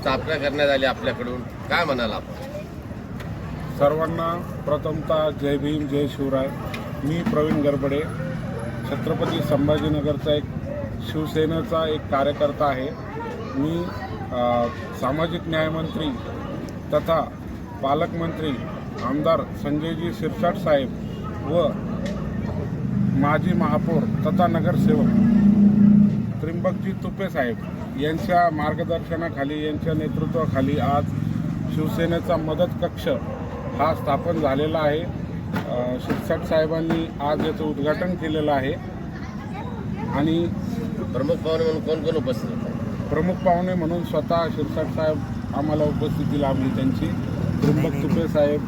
स्थापना करण्यात आली आपल्याकडून, काय म्हणाल आपण? सर्वांना प्रथमतः जय भीम जय शिवराय. मी प्रवीण गरबडे, छत्रपती संभाजीनगरचा एक शिवसेनेचा एक कार्यकर्ता आहे. मी सामाजिक न्यायमंत्री तथा पालकमंत्री आमदार संजयजी शिरसाट साहेब व माजी महापौर तथा नगरसेवक त्र्यंबकजी तुपे साहेब यांच्या मार्गदर्शनाखाली, यांच्या नेतृत्वाखाली आज शिवसेनेचा मदत कक्ष हा स्थापन झालेला आहे. शिरसाट साहेबांनी आज याचं उद्घाटन केलेलं आहे. आणि प्रमुख पाहुणे म्हणून कोण कोण उपस्थित होते? प्रमुख पाहुणे म्हणून स्वतः शिरसाट साहेब आम्हाला उपस्थिती लाभली त्यांची. त्र्यंबक तुपे साहेब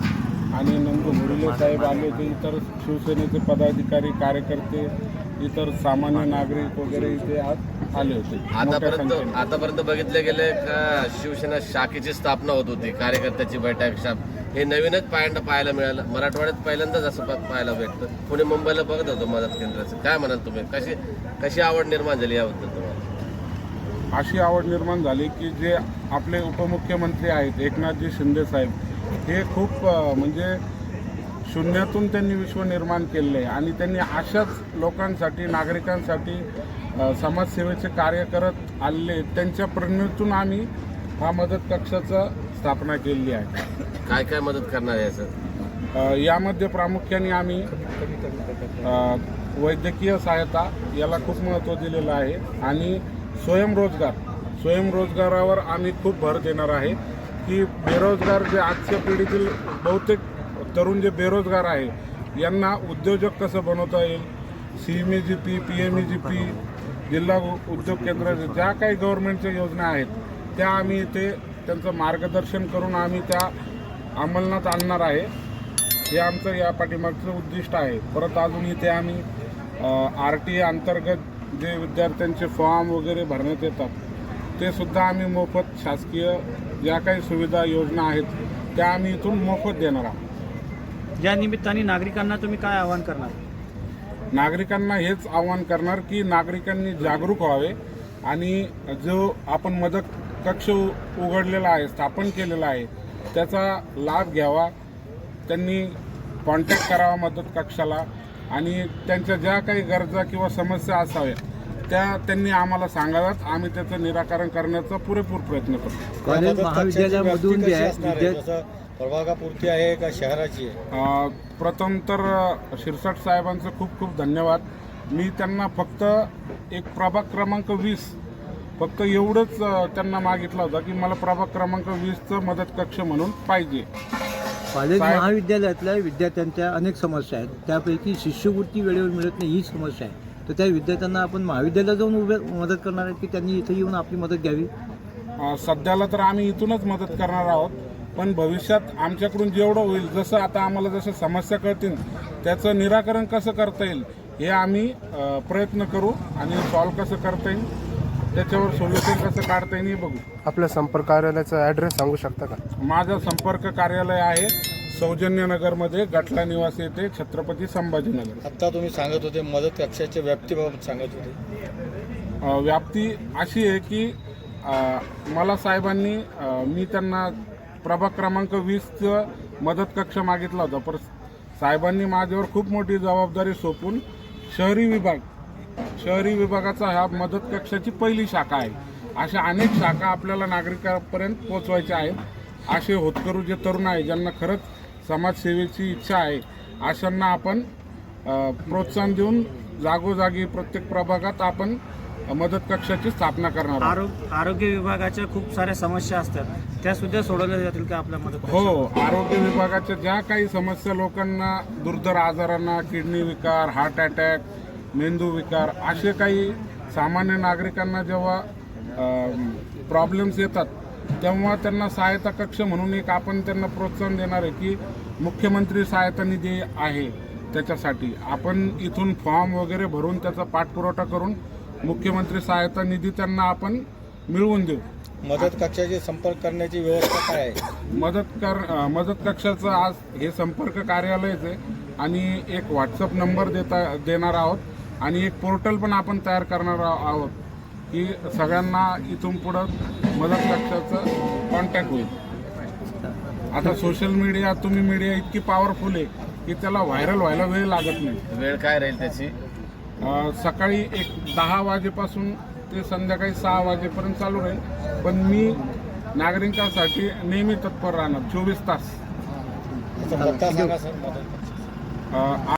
आणि नंदू मुरले साहेब आले होते. इतर शिवसेनेचे पदाधिकारी, कार्यकर्ते, इतर सामान्य नागरिक वगैरे इथे आज आले होते. आतापर्यंत बघितले गेले का शिवसेना शाखेची स्थापना होत होती, कार्यकर्त्याची बैठक, हे नवीनच पाहायला मिळालं. मराठवाड्यात पहिल्यांदाच असं पाहायला भेटतं. पुणे मुंबईला बघत होतो मदत केंद्राचं. काय म्हणाल तुम्ही? कशी आवड निर्माण झाली याबद्दल तुम्हाला? अशी आवड निर्माण झाली की जे आपले उपमुख्यमंत्री आहेत एकनाथजी शिंदे साहेब, हे खूप म्हणजे शून्यातून त्यांनी विश्व निर्माण केले आहे. आणि त्यांनी अशाच लोकांसाठी, नागरिकांसाठी समाजसेवेचे कार्य करत आलेले. त्यांच्या प्रेरणेतून आम्ही हा मदत कक्षाचा स्थापना केलेली आहे. काय काय मदत करणार आहे सर? यामध्ये प्रामुख्याने आम्ही वैद्यकीय सहायता याला खूप महत्त्व दिलेलं आहे. आणि स्वयंरोजगारावर आम्ही खूप भर देणार आहे की बेरोजगार जे आजच्या पिढीतील बहुतेक तरुण जे बेरोजगार आहे यांना उद्योजक कसं बनवता येईल. CMEGP, PMEGP, जिल्हा उद्योग केंद्र, ज्या काही गव्हर्नमेंटच्या योजना आहेत त्या आम्ही इथे त्यांचं मार्गदर्शन करून आम्ही त्या अंमलात आणणार आहे. हे आमचं या पाठीमागचं उद्दिष्ट आहे. परत अजून इथे आम्ही RTA अंतर्गत जे विद्यार्थ्यांचे फॉर्म वगैरे भरण्यात येतात ते सुद्धा आम्ही मोफत, शासकीय ज्या काही सुविधा योजना आहेत त्या आम्ही इथून मोफत देणार आहोत. या निमित्ताने नागरिकांना तुम्ही काय आवाहन करणार? नागरिकांना हेच आवाहन करणार की नागरिकांनी जागरूक व्हावे आणि जो आपण मदत कक्ष उघडलेला आहे, स्थापन केलेला आहे, त्याचा लाभ घ्यावा. त्यांनी कॉन्टॅक्ट करावा मदत कक्षाला आणि त्यांच्या ज्या काही गरजा किंवा समस्या असाव्या त्या त्यांनी आम्हाला सांगाव्यात. आम्ही त्याचं निराकरण करण्याचा पुरेपूर प्रयत्न करतो. महाविद्यालयामधून प्रभागापुरती आहे का शहराची आहे? प्रथम तर शिरसाट साहेबांचं खूप खूप धन्यवाद. मी त्यांना फक्त एक प्रभाग क्रमांक 20 फक्त एवढंच त्यांना मागितलं होतं की मला प्रभाग क्रमांक 20चं मदत कक्ष म्हणून पाहिजे. कॉलेज महाविद्यालयातल्या विद्यार्थ्यांच्या अनेक समस्या आहेत. त्यापैकी शिष्यवृत्ती वेळेवर मिळत नाही ही समस्या आहे. तर त्या विद्यार्थ्यांना आपण महाविद्यालयात जाऊन मदत करणार आहेत की त्यांनी इथे येऊन आपली मदत घ्यावी? सध्याला तर आम्ही इथूनच मदत करणार आहोत. पण भविष्यात आमच्याकडून जेवढं होईल, जसं आता आम्हाला जसं समस्या कळतील त्याचं निराकरण कसं करता येईल हे आम्ही प्रयत्न करू आणि सॉल्व्ह कसं करता येईल, त्याच्यावर सोल्युशन कसं काढता येईल हे बघू. आपल्या संपर्क कार्यालयाचा ॲड्रेस सांगू शकता का? माझं संपर्क कार्यालय आहे सौजन्यनगरमध्ये, गटला निवासी येथे, छत्रपती संभाजीनगर. आत्ता तुम्ही सांगत होते मदत कक्षाच्या व्याप्तीबाबत सांगत होते. व्याप्ती अशी आहे की मला साहेबांनी मी त्यांना प्रभाग क्रमांक 20चं मदत कक्ष मागितला होता. पण साहेबांनी माझ्यावर खूप मोठी जबाबदारी सोपून शहरी विभागाचा हा मदत कक्षाची पहिली शाखा आहे. अशा अनेक शाखा आपल्याला नागरिकांपर्यंत पोहोचवायच्या आहेत. असे होतकरू जे तरुण आहे ज्यांना खरंच समाजसेवेची इच्छा आहे अशांना आपण प्रोत्साहन देऊन जागोजागी प्रत्येक प्रभागात आपण मदत कक्षाची स्थापना करणार आहोत. आरोग्य विभागाच्या खूप साऱ्या समस्या असतात, त्या सुद्धा सोडवल्या जातील का आपल्या मदत? हो, आरोग्य विभागाच्या ज्या काही समस्या लोकांना, दुर्धर आजारांना, किडनी विकार, हार्ट अटॅक, मेंदू विकार, असे काही सामान्य नागरिकांना जेव्हा प्रॉब्लेम्स येतात तेव्हा त्यांना सहायता कक्ष म्हणून एक आपण त्यांना प्रोत्साहन देणार आहे की मुख्यमंत्री सहायता निधी आहे. त्याच्यासाठी आपण इथून फॉर्म वगैरे भरून त्याचा पाठपुरवठा करून मुख्यमंत्री सहायता निधी त्यांना आपण मिळवून देऊ. मदत कक्षाशी संपर्क करण्याची व्यवस्था काय आहे? मदत कक्षाचं आज हे संपर्क कार्यालयच आहे आणि एक व्हॉट्सअप नंबर देणार आहोत आणि एक पोर्टल पण आपण तयार करणार आहोत. की सगळ्यांना इथून पुढं मदत कक्षाचं कॉन्टॅक्ट होईल. आता सोशल मीडिया, तुम्ही मीडिया इतकी पॉवरफुल आहे की त्याला व्हायरल व्हायला वेळ लागत नाही. वेळ काय राहील त्याची? सकाळी 10 वाजेपासून ते संध्याकाळी 6 वाजेपर्यंत चालू राहील, पण मी नागरिकांसाठी नेहमी तत्पर राहणार 24 तास. पत्ता सांगा सर मदत कक्षाचा.